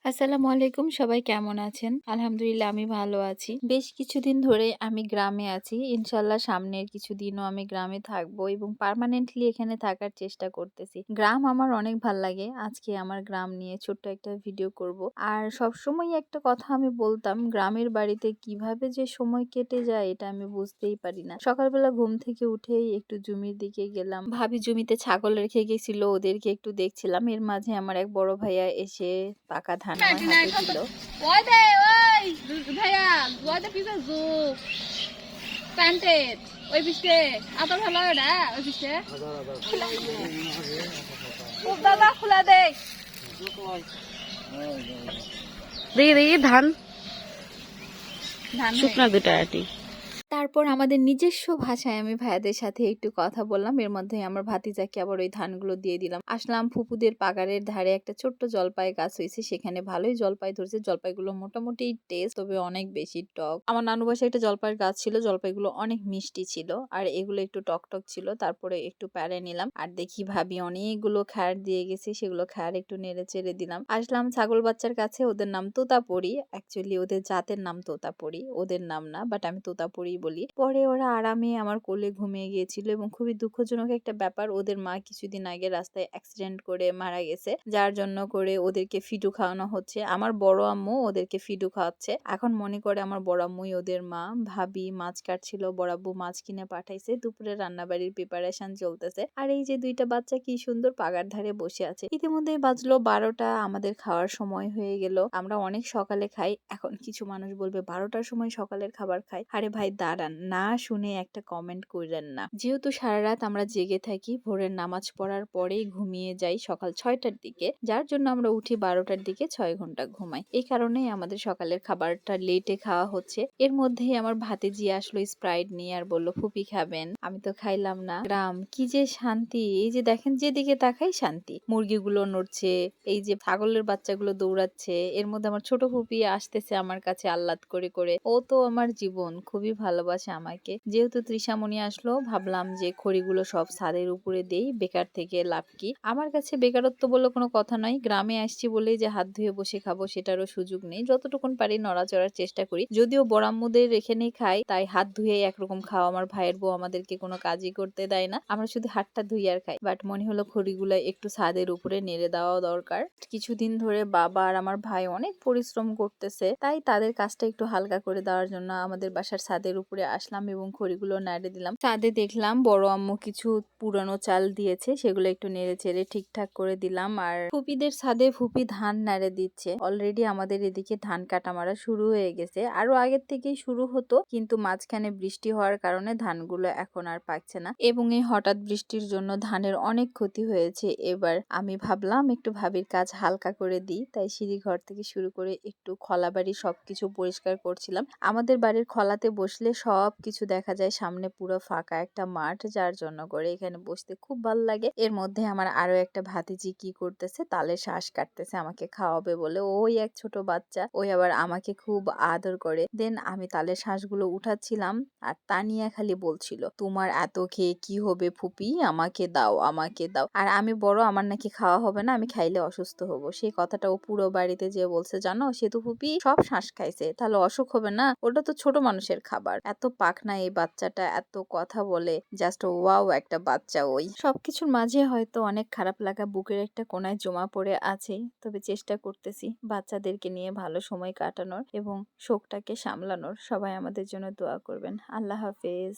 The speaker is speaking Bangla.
আসসালামু আলাইকুম, সবাই কেমন আছেন? আলহামদুলিল্লাহ আমি ভালো আছি। বেশ কিছুদিন ধরে আমি গ্রামে আছি। ইনশাআল্লাহ সামনের কিছুদিনও আমি গ্রামে থাকবো এবং পার্মানেন্টলি এখানে থাকার চেষ্টা করতেছি। গ্রাম আমার অনেক ভাল লাগে। আজকে আমার গ্রাম নিয়ে ছোট্ট একটা ভিডিও করব। আর সবসময় একটা কথা আমি বলতাম, গ্রামের বাড়িতে কিভাবে যে সময় কেটে যায় এটা আমি বুঝতেই পারি না। সকালবেলা ঘুম থেকে উঠেই একটু জমির দিকে গেলাম। ভাবি জমিতে ছাগল রেখে গেছিল, ওদেরকে একটু দেখছিলাম। এর মাঝে আমার এক বড় ভাইয়া এসে পাকা ধান আমার হাতে দিল। ওই দে ওই ভাইয়া ওই দে পিছে জুক প্যান্টেড ওই পিছে আতা ভালো না ওই পিছে খুব দাদা খোলা দে দেখি দেখি ধান ধান শুকনা দুটা আটি। তারপর আমাদের নিজস্ব ভাষায় আমি ভাইয়াদের সাথে একটু কথা বললাম। এর মধ্যে আমার ভাতিজাকে আবার ওই ধানগুলো দিয়ে দিলাম। আসলাম ফুপুদের পাগারের ধারে একটা ছোট্ট জলপাই গাছ হয়েছে, সেখানে ভালোই জলপাই ধরছে। জলপাইগুলো মোটামুটি টেস্ট, তবে অনেক বেশি টক। আমার নানু বাসায় একটা জলপাইয়ের গাছ ছিল, জলপাইগুলো অনেক মিষ্টি ছিল আর এগুলো একটু টক টক ছিল। তারপরে একটু প্যারে নিলাম আর দেখি ভাবি অনেকগুলো খ্যার দিয়ে গেছে, সেগুলো খ্যার একটু নেড়ে চেড়ে দিলাম। আসলাম ছাগল বাচ্চার কাছে, ওদের নাম তোতাপুরি। অ্যাকচুয়ালি ওদের জাতের নাম তোতাপুরি, ওদের নাম না, বাট আমি তোতাপুরি বলি। পরে ওরা আরামে আমার কোলে ঘুমিয়ে গিয়েছিল এবং খুবই দুঃখজনক একটা ব্যাপার, ওদের মা কিছুদিন আগে রাস্তায় অ্যাক্সিডেন্ট করে মারা গেছে, যার জন্য করে ওদেরকে ফিডু খাওয়ানো হচ্ছে। আমার বড় আম্মু ওদেরকে ফিডু খাওয়াচ্ছে। এখন মনে করে আমার বড় আম্মুই ওদের মা। ভাবি মাছ কাটছিল, বড় আব্বু মাছ কিনে পাঠাইছে। দুপুরে রান্নাবাড়ির প্রিপারেশন চলতেছে। আর এই যে দুইটা বাচ্চা কি সুন্দর পাগার ধারে বসে আছে। ইতিমধ্যে বাজলো 12টা, আমাদের খাওয়ার সময় হয়ে গেল। আমরা অনেক সকালে খাই। এখন কিছু মানুষ বলবে 12টার সময় সকালের খাবার খাই। আরে ভাই দাঁড়ান, না শুনে একটা কমেন্ট করেন না। যেহেতু সারা রাত আমরা জেগে থাকি, ভোরের নামাজ পড়ার পরেই ঘুমিয়ে যাই সকাল 6টার দিকে, যার জন্য আমরা উঠি 12টার দিকে, 6 ঘন্টা ঘুমাই। এই কারণেই আমাদের সকালের খাবারটা লেটে খাওয়া হচ্ছে। এর মধ্যেই আমার ভাতিজি আসলো স্প্রাইট নিয়ে আর বলল ফুপি খাবেন। আমি তো খাইলাম না। গ্রাম কি যে শান্তি, এই যে দেখেন যেদিকে তাকাই শান্তি। মুরগিগুলো নড়ছে, এই যে ছাগলের বাচ্চাগুলো দৌড়াচ্ছে, এর মধ্যে আমার ছোট ফুপি আসতেছে আমার কাছে আহ্লাদ করে করে। ও তো আমার জীবন, খুবই ভালোবাসে আমাকে। যেহেতু তৃষামণি আসলো, ভাবলাম যে খড়িগুলো সব ছাদের উপরে দেই, বেকার থেকে লাভ কি। আমার কাছে বেকারত্ব বলে কোনো কথা নয়। গ্রামে আসছি বলেই যে হাত ধুয়ে বসে খাবো সেটারও সুযোগ নেই। যতটুকুন পারি নড়াচড়ার চেষ্টা করি, যদিও বড়াম্মুদের এখানেই খাই, তাই হাত ধুয়ে একরকম খাওয়া। আমার ভাইয়ের বউ আমাদেরকে কোনো কাজই করতে দেয় না, আমরা শুধু হাতটা ধুই আর খাই। বাট মনে হলো খড়িগুলো একটু ছাদের উপরে নেড়ে দেওয়া দরকার। কিছুদিন ধরে বাবা আর আমার ভাই অনেক পরিশ্রম করতেছে, তাই তাদের কাজটা একটু হালকা করে দেওয়ার জন্য আমাদের বাসার ছাদের উপরে আসলাম এবং খড়িগুলো নাড়ে দিলাম। ছাদে দেখলাম বড় আম্মু কিছু পুরানো চাল দিয়েছে, সেগুলো একটু নেড়ে চেড়ে ঠিকঠাক করে দিলাম। আর ফুপিদের ছাদে ফুপি ধান নাড়ে দিচ্ছে। অলরেডি আমাদের এদিকে ধান কাটা মারা শুরু হয়ে গেছে, আরো আগের থেকেই শুরু হতো, কিন্তু মাঝখানে বৃষ্টি হওয়ার কারণে ধানগুলো এখন আর পাকছে না এবং এই হঠাৎ বৃষ্টির জন্য ধানের অনেক ক্ষতি হয়েছে। এবার আমি ভাবলাম একটু ভাবির কাজ হালকা করে দিই, তাই সিঁড়ি ঘর থেকে শুরু করে একটু খলাবাড়ি সবকিছু পরিষ্কার করছিলাম। আমাদের বাড়ির খলাতে বসলে সব কিছু দেখা যায়, সামনে পুরো ফাঁকা একটা মাঠ, যার জন্য করে এখানে বসতে খুব ভালো লাগে। এর মধ্যে আমার আরো একটা ভাতিজি কি করতেছে, তালের শ্বাস কাটতেছে আমাকে খাওয়াবে বলে। ওই এক ছোট বাচ্চা, ওই আবার আমাকে খুব আদর করে। দেন আমি তালের শ্বাসগুলো উঠাচ্ছিলাম আর তানিয়া খালি বলছিল, তোমার এত খেয়ে কি হবে ফুপি, আমাকে দাও আমাকে দাও। আর আমি বড়, আমার নাকি খাওয়া হবে না, আমি খাইলে অসুস্থ হব। সেই কথাটা ও পুরো বাড়িতে যে বলছে, জানো সেতু ফুপি সব শ্বাস খাইছে, তাহলে অসুখ হবে না, ওটা তো ছোট মানুষের খাবার। এত পাকনা এই বাচ্চাটা, এত কথা বলে, জাস্ট ওয়াও একটা বাচ্চা। ওই সবকিছুর মাঝে হয়তো অনেক খারাপ লাগা বুকের একটা কোনায় জমা পড়ে আছে, তবে চেষ্টা করতেছি বাচ্চাদেরকে নিয়ে ভালো সময় কাটানোর এবং শোকটাকে সামলানোর। সবাই আমাদের জন্য দোয়া করবেন। আল্লাহ হাফেজ।